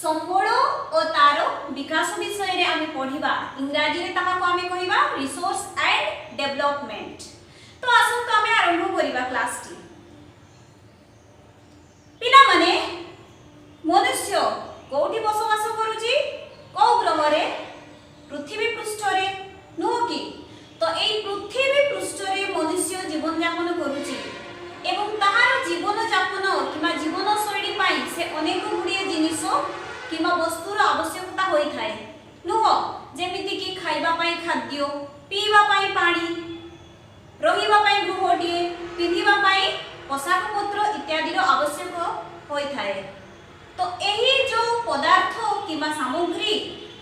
संबल और तार विकास विषय रे आमे पढ़िबा इंग्रजी रे ताहा को आमे कहिबा रिसोर्स एंड डेवलपमेंट। तो आसु तो आमे आरंभ करिबा क्लास टी। पिला माने मनुष्य कोठी बसवास करूची को ग्रह रे पृथ्वी पृष्ठ रे नो कि तो एई पृथ्वी पृष्ठ रे मनुष्य जीवन यापन करूची एवं ताहार जीवन यापन किमा जीवन शैली पाई से अनेक गुड़िए जिनिस किमा वस्तुर आवश्यकता होई थाए नुह जेमिति कि खाइबा पाई खाद्य पीवा पाई पानी रहिबा पाई गृहटिए पिंधिबा पाई पोशाक पत्र इत्यादि आवश्यक होई थाए। तो एही जो पदार्थ किमा सामग्री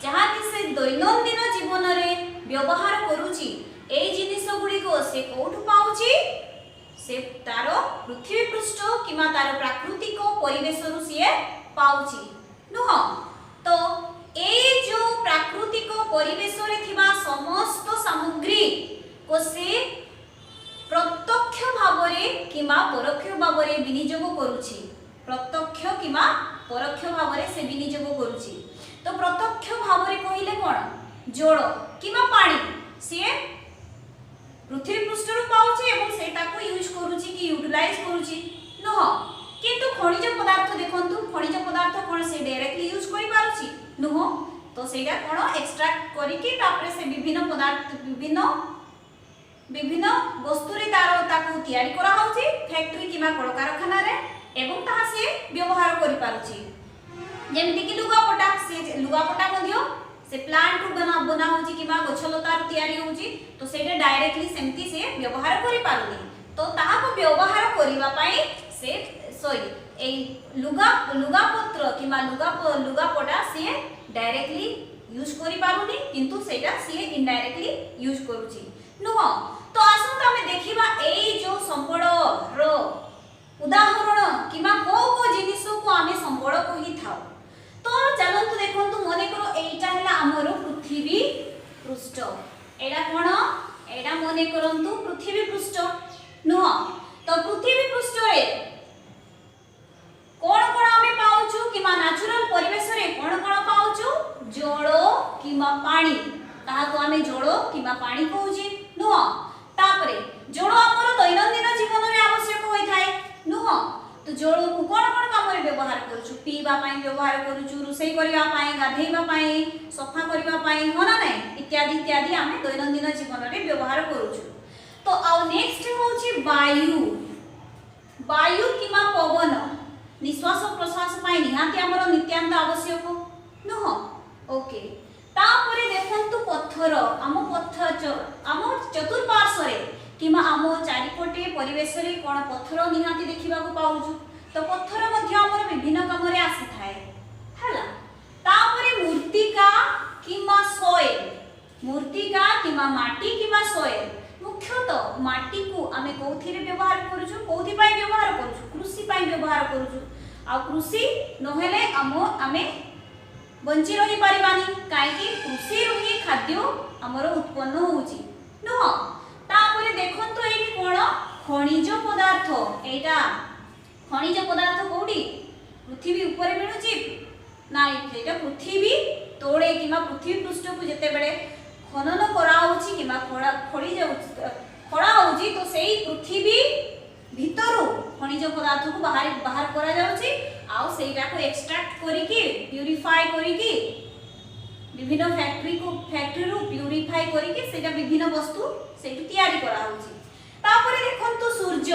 जहाँ कि से दैनंदिन जीवन रे व्यवहार करूची एई जिनिस गुडी को से कोठु पाउची से तार पृथ्वी पृष्ठ किमा तार प्राकृतिक परिवेश रु से पाउची नुह। तो एई जो प्राकृतिक परिवेश रे थिबा समस्त सामग्री को से प्रत्यक्ष भाव रे किमा परोक्ष भाव रे विनियोग करूची प्रत्यक्ष किमा परोक्ष भाव रे से विनियोग करूची। तो प्रत्यक्ष भाव रे कहिले कोन जल किमा पानी से पृथ्वी पृष्ठ रु पाउची एवं सेटा को यूज करूची कि यूटिलाइज करूची नुह। किंतु खनिज पदार्थ देखंतु खनिज पदार्थ कोन से डायरेक्टली यूज करि पारुची नुह। तो सेटा कोन एक्सट्रैक्ट करि कि तापरे से विभिन्न पदार्थ विभिन्न वस्तु रे ताको तयारी करा होची फैक्ट्री किमा कल कारखाना रे एवं ताहा से व्यवहार करि पारुची। जेमिति कि लुगापटा से लुगापटा मध्य से प्लांट बना होची किमा गछलता तयारी होची तो सेटा डायरेक्टली सेमती से व्यवहार करि पारुनी। तो ताहा को व्यवहार करिवा पई से सॉरी ए लुगापत्र किमा लुगापटा से डायरेक्टली यूज करि पारुनी किंतु सेटा से इनडायरेक्टली यूज करूची नुह। तो आसु हमें देखिबा एई जो संबल रो उदाहरण किमा को जिनिस को आमे संबल कहि थाउ। तो चलंतु देखंतु मने करो एटा हैला हमर पृथ्वी पृष्ठ एडा कोन एडा मने करंतु पृथ्वी पृष्ठ नुह। तो पृथ्वी पृष्ठ रे कोन कोन आमे पाउछु किमा नेचुरल परिवेश रे कोन कोन पाउछु जल किमा पानी ताहा को आमे जल किमा पानी कहूची नुह। तापरे जल हमर दैनंदिन जीवन रे आवश्यक होई थाए नुह। तो जल को कोन कोन काम रे व्यवहार करछु पीबा पाई व्यवहार करछु रुसई करिवा पाई गाधेइबा पाई सफा करिवा पाई होना नै इत्यादि इत्यादि आमे दैनंदिन जीवन रे व्यवहार करछु। तो आ नेक्स्ट होची वायु वायु किमा पवन निश्वास प्रश्वास पाई निहाती हमर नित्यांत आवश्यक नुह। ओके तापरे देखंतु पत्थर आम चतुर्पार्श्व रे किमा आम चारिपटे परिवेश रे कोन पत्थर निहाती देखिबा को पाउछु। तो पत्थर मध्य हमर विभिन्न काम रे आसी थाए हला। तापरे मूर्तिका किमा सॉइल मूर्तिका किमा माटी किमा सॉइल मुख्यतः माटी को आमे कोथि रे व्यवहार करूछु कोथि पाई व्यवहार करूछु कृषि पाई व्यवहार करूछु। आ कृषि नहेले आमे बंची रही पारिबानी काहे कि कृषि रु ही खाद्य हमर उत्पन्न होउची नुह। तापरे देखंतु एही कोन खनिज पदार्थ एटा खनिज पदार्थ कोडी पृथ्वी ऊपर मिलुची नाइ एटा पृथ्वी तोड़े किमा पृथ्वी पृष्ठ को जते बेले खनन करा होची किमा खड़ा होची तो सेही पृथ्वी भितरु खनिज पदार्थ को बाहर करा जाउची आउ सेटा को एक्सट्रैक्ट करी कि प्यूरिफाई करी कि विभिन्न फैक्ट्री रु प्यूरिफाई करी कि सेटा विभिन्न वस्तु सेटु तयारी करा होची। तापरे देखंतु सूर्य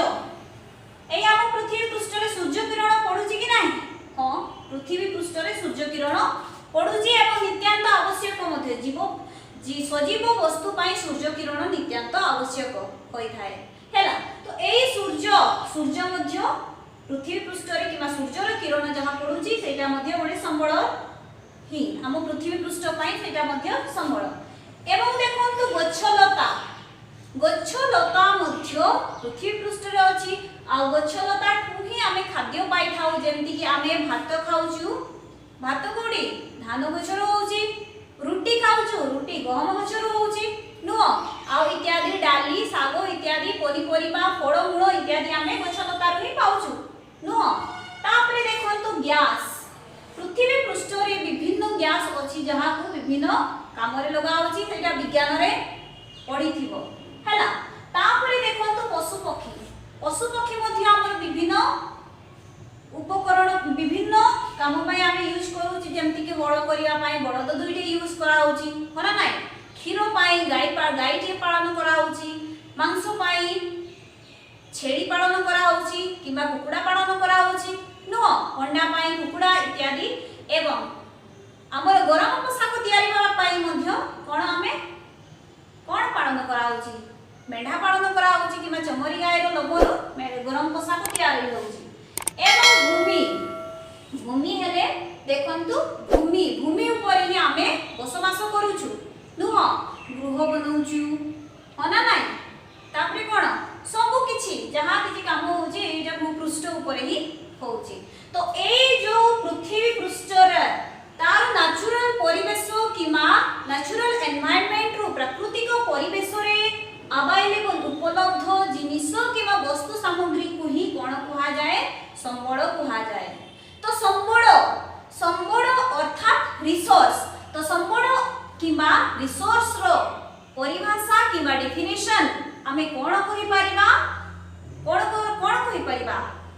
एई हम पृथ्वी पृष्ठ रे सूर्य किरण पडुची कि नाही हां पृथ्वी पृष्ठ रे सूर्य किरण पडुची एवं नित्यांत आवश्यक मध्ये सजीव वस्तु पाई सूर्य किरण नित्यांत आवश्यक होई थाए हैला। तो एई सूर्य मध्य पृथ्वी पृष्ठ रे किमा सूर्यर किरण जहा पडुची सेटा मध्य बडे संबल ही हम पृथ्वी पृष्ठ पाई सेटा मध्य संबल। एवं देखंतु गच्छलता मध्य पृथ्वी पृष्ठ रे अछि आ गच्छलता ठू ही आमे खाद्य पाई थाउ जेमति कि आमे भात खाउछु भात कोडी धान गछरो होउची रुटी खाउछु रुटी गहम गछरो होउची नुह। आ इत्यादि डाली सागो इत्यादि पनिपरिबा फळमूळ इत्यादि आमे गच्छलता रे पाउछु नुह। तापरे देखंतु गैस पृथ्वी पृष्ठ गैस अछि जहा को विभिन्न काम रे लगा होछि सेटा विज्ञान रे पढ़ी थिबो हैला। तापरे देखंतु पशु पक्षी मध्ये हमर विभिन्न उपकरण विभिन्न काम पय आमे यूज करूछि जेमति कि बड़ करिया पय बड़द दुइटे यूज करा होछि होना नाय क्षीर पय गाय टे पालन करा होछि मांस पय छेड़ी पालन करा होछि किबा कुकुडा पालन करा होछि नो अंडा पय कुकुडा इत्यादि एवं हमर गरम पोशाक तयारी बा पय मध्ये कोन आमे कोन पालन करा होछि मेढा पालन करा होछि किबा चमरी गाय रो लोबरो गरम पोशाक तयारी होछि एवं भूमि हेले देखंतु भूमि ऊपर ही आमे बसवास करूछु नुह गृह बनौछु होना नाय तापरे कोन सब किछि जहा किछि काम होछि एटा भूपृष्ठ ऊपर ही होछि। तो ए जो पृथ्वी पृष्ठ रे तार नेचुरल परिवेश किमा नेचुरल एनवायरनमेंट रो प्राकृतिक परिवेश रे अवेलेबल उपलब्ध जिनिस किमा वस्तु सामग्री को ही कोन कहा जाए संबळ कहा जाए। तो संबळ अर्थात रिसोर्स तो संबळ किमा रिसोर्स रो परिभाषा किमा डेफिनेशन आमे कोन कहि परिबा कोन कहि परिबा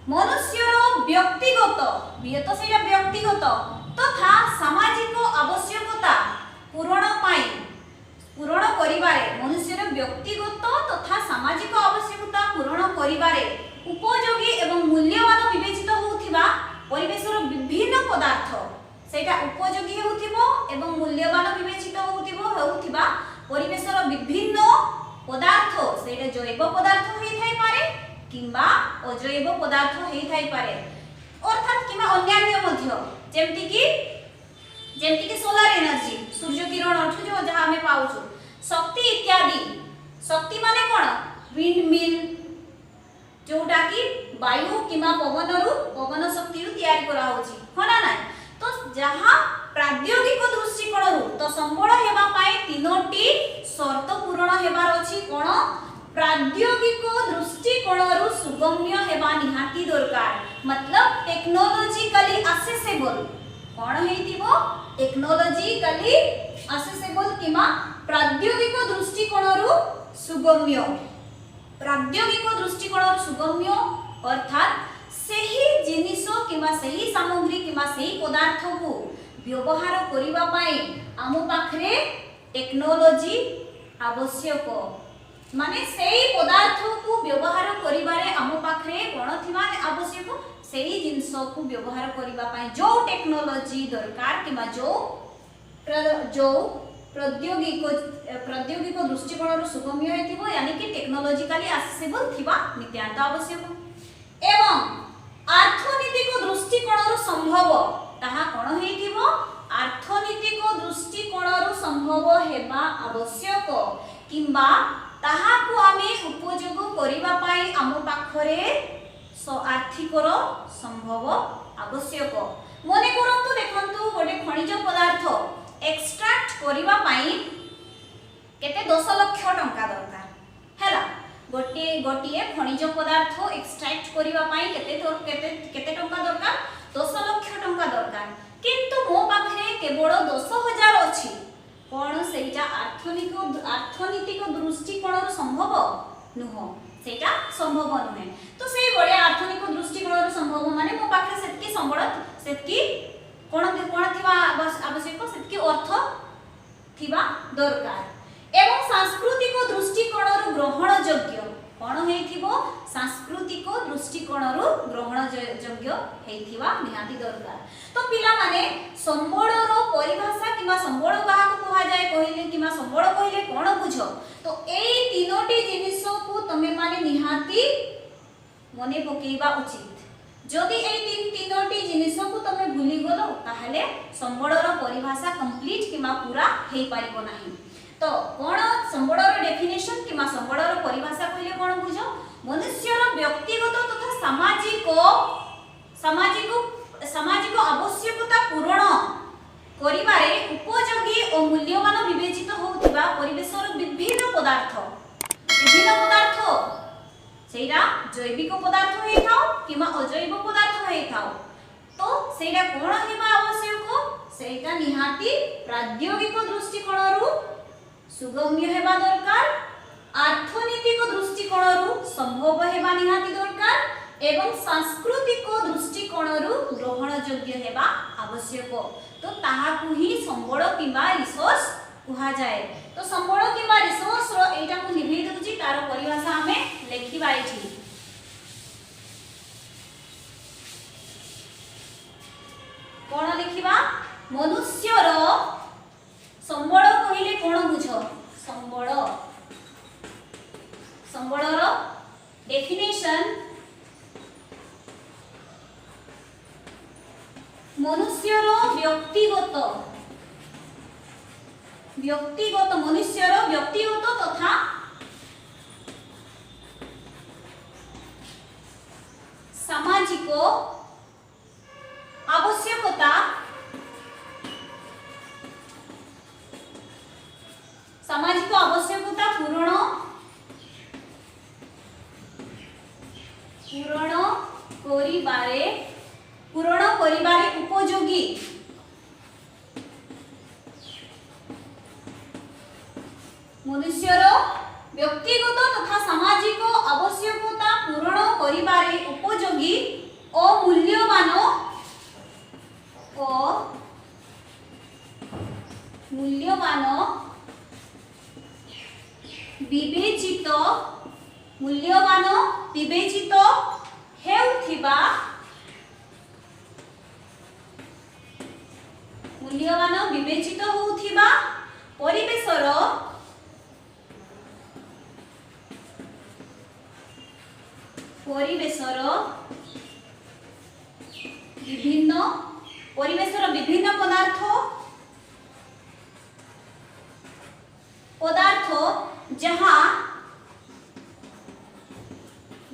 मनुष्य रो व्यक्तिगत बियत सेया व्यक्तिगत तथा सामाजिक आवश्यकता पूरण करिबारे मनुष्य रो व्यक्तिगत तथा सामाजिक आवश्यकता पूरण करिबारे उपयोगी एवं मूल्यवान विवेचित होउथिबा परिवेशर विभिन्न पदार्थ सेटा उपयोगी होउथिबो एवं मूल्यवान विवेचित होउथिबा परिवेशर विभिन्न पदार्थ सेटा जैव पदार्थ होई थाई पारे किंबा अजैव पदार्थ होई थाई पारे अर्थात किंबा अन्य मध्य जेमति कि सोलर एनर्जी सूर्य किरण अठु जो जहा हमें पाउछु शक्ति इत्यादि शक्ति माने कोन विंड मिल जोटा कि वायु किमा पवन शक्ति रु तयारी करा होछि होना ना। तो जहां प्राद्योगिक दृष्टिकोण रु तो संबळ हेबा पाए तीनोटी शर्त पूर्ण हेबार अछि कोन प्राद्योगिक दृष्टिकोण रु सुगम्य हेबा निहाती दरकार मतलब टेक्नोलॉजिकली एक्सेसिबल कोन हेतिबो टेक्नोलॉजिकली एक्सेसिबल किमा प्राद्योगिक दृष्टिकोण रु सुगम्य प्राद्योगिक दृष्टिकोण सुगम्य अर्थात सही जिनिस किमा सही सामग्री किमा सही पदार्थ को व्यवहार करिबा पई आम पाखरे टेक्नोलॉजी आवश्यक माने सही पदार्थ को व्यवहार करिबारे आम पाखरे कोन थिबा आवश्यक सही जिनिस को व्यवहार करिबा पई जो टेक्नोलॉजी दरकार किमा जो प्रौद्योगिक दृष्टिकोण सुगम्य हेतिबो यानी कि टेक्नोलॉजिकली एक्सेसिबल थिबा नित्यांत आवश्यक एवं अर्थनीतिक दृष्टिकोण संभव ताहा कोन हेतिबो अर्थनीतिक दृष्टिकोण संभव हेबा आवश्यक किंबा ताहा को आमे उपयोग करिबा पाई आम पाखरे आर्थिक संभव आवश्यक मने करंतु देखंतु गोटे खनिज पदार्थ एक्सट्रैक्ट करिबा पाई केते 10 लाख टंका दरकार हैला गोटिए खनिज पदार्थ एक्सट्रैक्ट करिबा पाई केते टंका दरकार 10 लाख टंका दरकार किंतु मो पाखरे केवल 10,000 अछि कोन सेटा अर्थनीतिक दृष्टिकोण संभव नुह सेटा संभव नुहे। तो सेई बडे अर्थनीतिक दृष्टिकोण संभव माने मो पाखरे सेतकी संबळ सेतकी कोन थिबा आवश्यक सेतकी अर्थ थिबा दरकार एवं सांस्कृतिक दृष्टिकोण ग्रहण योग्य कोन हेथिबो सांस्कृतिक दृष्टिकोण ग्रहण योग्य हेथिबा निहाती दरकार। तो पिला माने संबळ रो परिभाषा किमा संबळ काहा को कहा जाय कहिले किमा संबळ कहिले कोन बुझो तो एई तीनोटी जिनिस को तमे माने निहाती मने पकेइबा उचित जदि एई तीनोटी जिनिस को तमे भूली गलो ताहले संबळ रो परिभाषा कंप्लीट किमा पूरा हेई पारिबो नाही। तो कोन संबळ रो डेफिनेशन किमा संबळ रो परिभाषा कहिले कोन बुझो मनुष्य रो व्यक्तिगत तथा सामाजिक आवश्यकता पूर्ण करिबारे उपयोगी और मूल्यवान विवेचित होउथिबा परिवेशर विभिन्न पदार्थ सेरा जैविक पदार्थ होई थाओ किमा अजैव पदार्थ होई थाओ तो सेरा कोन हेबा आवश्यक सेटा निहाती प्राद्योगिक दृष्टिकोण सुगम्य हेबा दरकार, अर्थनीतिक दृष्टिकोण संभव हेबा निहाती दरकार एवं सांस्कृतिक दृष्टिकोण ग्रहण योग्य हेबा आवश्यक। तो ताहाकु ही संबळ किबा रिसोर्स कहा जाए। तो संबळ किबा रिसोर्स रो एटा को लिखि दउची, तार परिभाषा हमें लेखिबा एठी। कोन लिखिबा? मनुष्यर संबळ कहिले कोन बुझ? संबळ, संबळर डेफिनेशन मनुष्यर व्यक्तिगत मनुष्यर व्यक्तिगत तथा सामाजिक आवश्यकता पूर्ण करिबारे उपयोगी मनुष्यर व्यक्तिगत तथा सामाजिक आवश्यकता पूर्ण करिबारे उपयोगी अमूल्यवान विवेचित हेउथिबा परिवेशर विभिन्न पदार्थ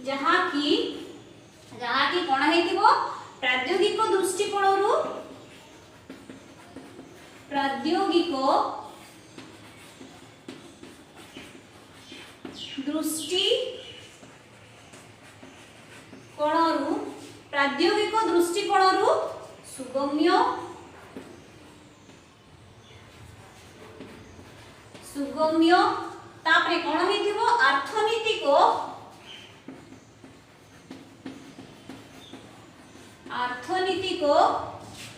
जहाँ की कोण हेतिबो प्राद्योगिक दृष्टिकोणरू सुगम्य तापरे कोण हेतिबो अर्थनीतिक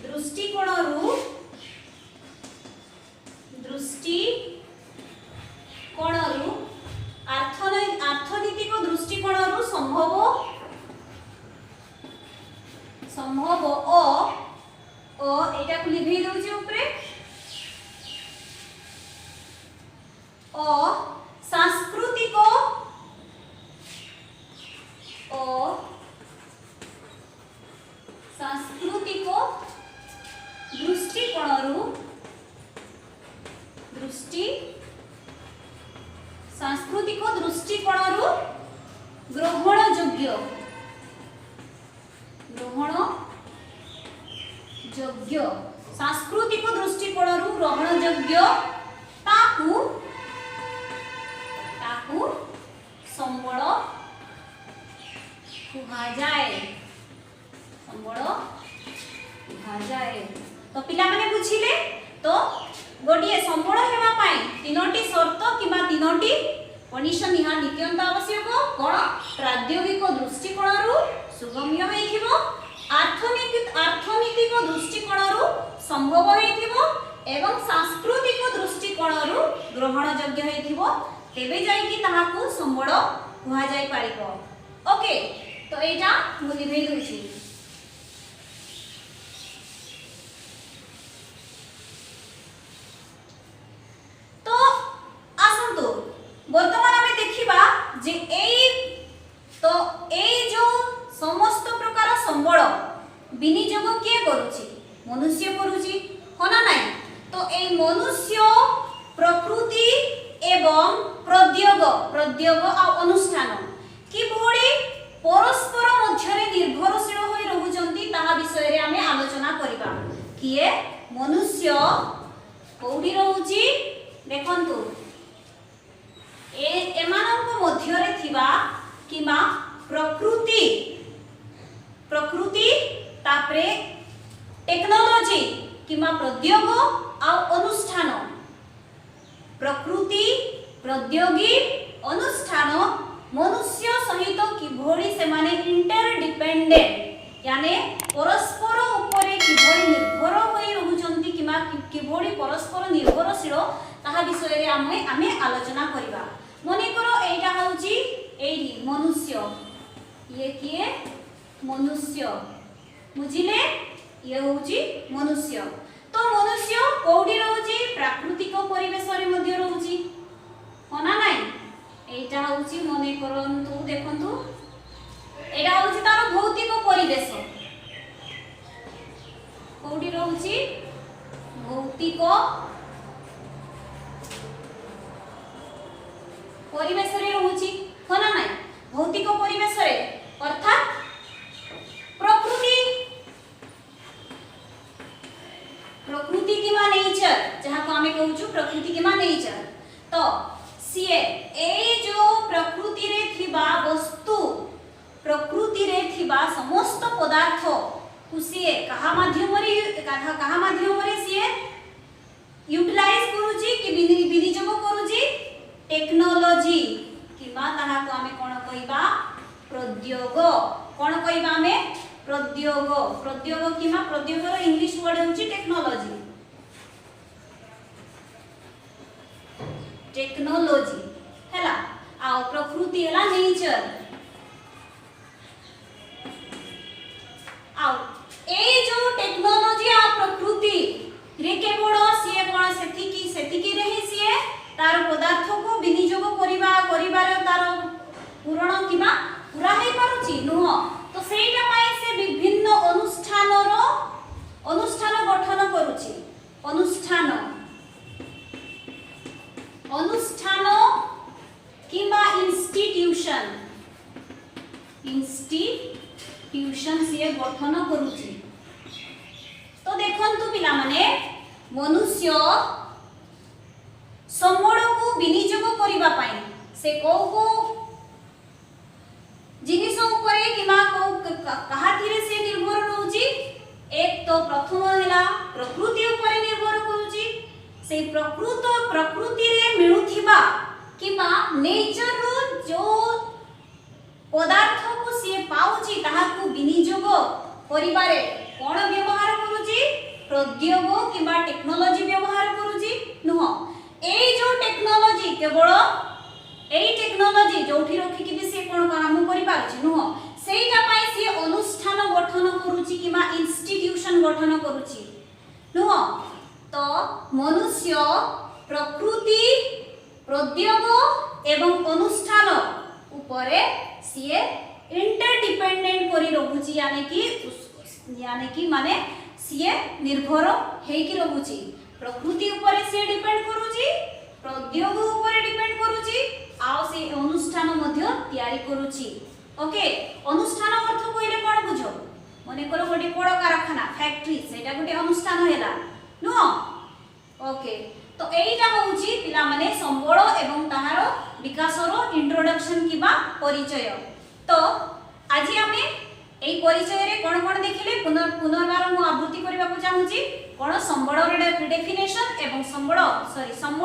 दृष्टिकोणरू अर्थनीतिक दृष्टिकोणरू संभव एटा को लिखि दउची ऊपरे सांस्कृतिक दृष्टिकोणरू ग्रहण योग्य सांस्कृतिक दृष्टिकोणरू ग्रहण योग्य ताकू संबळ कहा जाए। तो पिला माने बुझिले। तो गोटिए संबळ हेबा पाई तीनोटी शर्त किबा तीनोटी कंडीशन निहा नित्यंत आवश्यक। कोन? प्राद्योगिक दृष्टिकोणरू सुगम्य हेथिबो, अर्थनीतिक दृष्टिकोणरू संभव हेथिबो एवं सांस्कृतिक दृष्टिकोणरू ग्रहण योग्य हेथिबो, तेबे जाई कि ताहाकू संबळ कहा जाई पारिबो। ओके, तो एटा मु लिखि दउची। तो आसंतु वर्तमान हमें देखिबा जे जो समस्त प्रकार संबळ विनियोग किए करूची? मनुष्य करूची, हो ना नहीं? तो ए मनुष्य प्रकृति एवं प्रद्योग आ अनुष्ठान किभଳି परस्पर मध्यरे निर्भरशील होई रहुचंती ताहा विषय रे हमें आलोचना करिबा। किए मनुष्य कोठी रहुची? देखंतु एमानक मध्यरे थिबा किमा प्रकृति तापरे टेक्नोलॉजी कि किमा प्रद्योग आ अनुष्ठान प्रकृति प्रद्योगी अनुष्ठान मनुष्य सहित किभଳି ସେମାନେ इंटरडिपेंडेंट यानी परस्पर उपरे किभଳି निर्भर होई रहुचंती किमा किभଳି परस्पर निर्भरशील ताहा विषय रे आमे आलोचना करिबा। मने करो एटा होउची एही मनुष्य ये किए मनुष्य बुझिले ये होउची मनुष्य। तो मनुष्य कोडी रहउची प्राकृतिक परिवेश रे मध्य रहउची होना नाही एटा होउची मने करंतु देखंतु एटा होउची तार भौतिक परिवेश कोडी रहउची भौतिक परिवेश रे रहउची होना नाही भौतिक परिवेश रे अर्थात प्रकृति किमा नेचर जहाँ को आमे कहूछु प्रकृति किमा नेचर। तो सीए ए जो प्रकृति रे थिबा वस्तु प्रकृति रे थिबा समस्त पदार्थ को सीए कहा माध्यम रे सीए यूटिलाइज करूची कि विनियोग करूची टेक्नोलॉजी किमा ताहा को आमे कोन कहिबा प्रद्योग कोन कहिबा आमे प्रद्योग प्रद्योग किमा प्रद्योग रो इंग्लिश वर्ड होची टेक्नोलॉजी टेक्नोलॉजी हैला आ प्रकृति हैला नेचर आ ए जो टेक्नोलॉजी आ प्रकृति रे केवल सिए कोन सेति की रही सिए तार पदार्थ को विनियोग करिबार तार पूरण किमा पूरा हे पारुची नुह तो सेटा पाए से विभिन्न अनुष्ठान गठन करूची अनुष्ठान किबा इंस्टीट्यूशन से गठन करूची। तो देखंतु पिला माने मनुष्य संबळ को विनियोग करिबा पाई से को जिनिस उपरे किमा को कहाथिरे से निर्भर रहउची एक तो प्रथम हैला प्रकृति उपरे निर्भर करूची से प्रकृति रे मिलुथिबा किमा नेचर रो जो पदार्थ को से पाउची ताहा को विनियोग करिबारे कोन व्यवहार करूची प्रद्योग किबा टेक्नोलॉजी व्यवहार करूची नुह ए जो टेक्नोलॉजी केवल एई टेक्नोलॉजी जोठी रखि कि से कोन काम करि पारछि नुह सेटा पाई से अनुष्ठान गठन करूछि किमा इंस्टीट्यूशन गठन करूछि नुह। तो मनुष्य प्रकृति प्रद्योग एवं अनुष्ठान उपरे से इंटरडिपेंडेंट करि रहुछि यानी कि माने से निर्भर हे कि रहुछि प्रकृति उपरे से डिपेंड करूछि प्रद्योग उपरे डिपेंड करूछि आ से अनुष्ठान मध्य तयारी करूछि। ओके अनुष्ठान अर्थ कइले कोन बुझो मने करो गोटे बड़ कारखाना फैक्ट्री सेटा गोटे अनुष्ठान हैला नो ओके। तो एइटा होउछि पिला माने संबळ एवं ताहार विकासरो इंट्रोडक्शन किबा परिचय। तो आज आमे एई परिचय रे कोन कोन देखिले पुनर्बार मु आवृत्ति करबा को चाहूची कोन संबळ रे डेफिनेशन एवं संबळ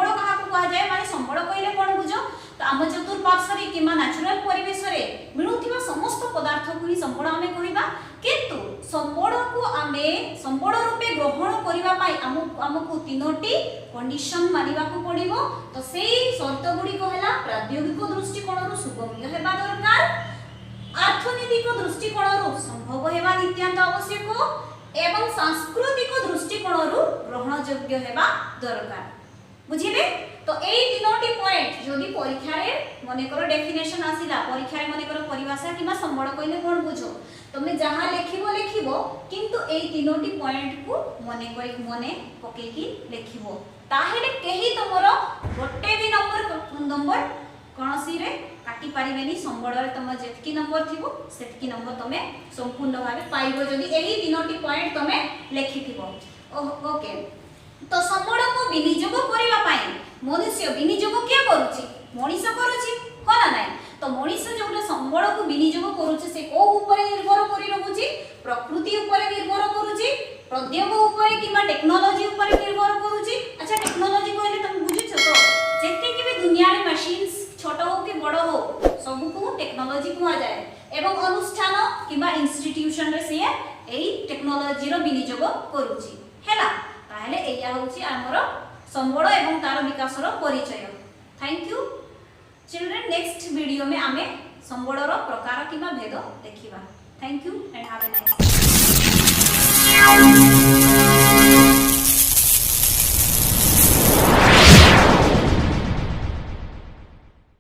कहा को कहा जाय माने संबळ कइले कोन बुझो तो आम चतुर्पार्श्व रे किमा नेचुरल परिवेश रे मिलुथिबा समस्त पदार्थ को ही संबळ आमे कहिबा किंतु संबळ को आमे संबळ रूपे ग्रहण करिबा पाई हमकु तीनोटी कंडीशन मानिबा को पड़िबो। तो सेही शर्त गुडी को हैला प्रायोगिक दृष्टिकोण रु सुगम्य हेबा दरकार अर्थनीतिक दृष्टिकोण रु संभव हेबा नित्यांत आवश्यक एवं सांस्कृतिक दृष्टिकोण रु ग्रहण योग्य हेबा दरकार बुझिले। तो एई तीनोटी पॉइंट जदी परीक्षा रे मने करो डेफिनेशन आसीला परीक्षा रे मने करो परिभाषा किबा संबळ कइले कोन बुझो तमे जहां लेखिबो किंतु एई तीनोटी पॉइंट को मने पके की लेखिबो ताहेले केही तमरो गोटे भी नंबर कोनसी रे काटी पारिबेनी संबळ रे तम जेतकी नंबर थिबो सेतकी नंबर तमे संपूर्ण भाबे पाइबो जदी एही तीनोटी पॉइंट तमे लेखिथिबो। ओके तो संबळ को विनियोग करिबा पाई मनुष्य विनियोग के करूची मनीष करूची कोना नाही। तो मनीष जोटा संबळ को विनियोग करूची से को ऊपर निर्भर करि रहूची प्रकृति ऊपर निर्भर करूची प्रद्योग ऊपर किबा टेक्नोलॉजी या होची हमर संबळ एवं तार विकासर परिचय। Thank you children. Next video में आमे संबळर प्रकार किबा भेद देखिबा। Thank you and have a nice day.